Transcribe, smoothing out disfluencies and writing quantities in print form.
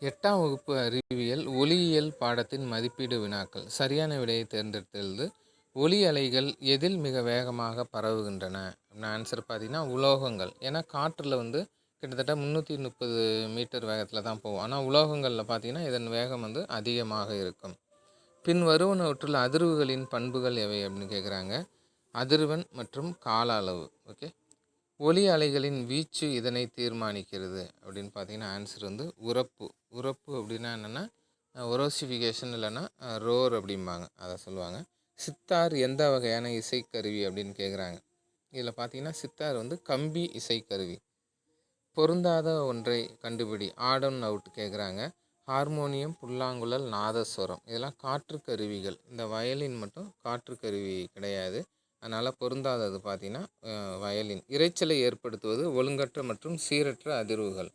8ஆம் வகுப்பு அறிவியல் ஒளியியல் பாடத்தின் மதிப்பீடு வினாக்கள். சரியான விடையை தேர்ந்தெடுத்து ஒளி அலைகள் எதில் மிக வேகமாக பரவுகின்றன? ஆன்சர் பார்த்தீங்கன்னா உலோகங்கள். ஏன்னா காற்றில் கிட்டத்தட்ட 330 மீட்டர் வேகத்தில் தான் போகும். ஆனால் உலோகங்களில் பார்த்தீங்கன்னா இதன் வேகம் அதிகமாக இருக்கும். பின் வருவனவற்றுள் அதிர்வுகளின் பண்புகள் எவை அப்படின்னு கேட்குறாங்க. அதிர்வெண் மற்றும் கால அளவு. ஓகே, ஒலி அலைகளின் வீச்சு இதனை தீர்மானிக்கிறது அப்படின்னு பார்த்தீங்கன்னா ஆன்சர் உரப்பு. உரப்பு அப்படின்னா என்னென்னா ஒரோசிஃபிகேஷன் இல்லைன்னா ரோர் அப்படிம்பாங்க, அதை சொல்லுவாங்க. சித்தார் எந்த வகையான இசைக்கருவி அப்படின்னு கேட்குறாங்க. இதில் பார்த்தீங்கன்னா சித்தார் கம்பி இசைக்கருவி. பொருந்தாத ஒன்றை கண்டுபிடி, ஆட் அண்ட் அவுட் கேட்குறாங்க. ஹார்மோனியம், புல்லாங்குழல், நாதஸ்வரம் இதெல்லாம் காற்று கருவிகள். இந்த வயலின் மட்டும் காற்று கருவி கிடையாது. அதனால் பொருந்தாதது பார்த்தீங்கன்னா வயலின். இரைச்சலை ஏற்படுத்துவது ஒழுங்கற்ற மற்றும் சீரற்ற அதிர்வுகள்.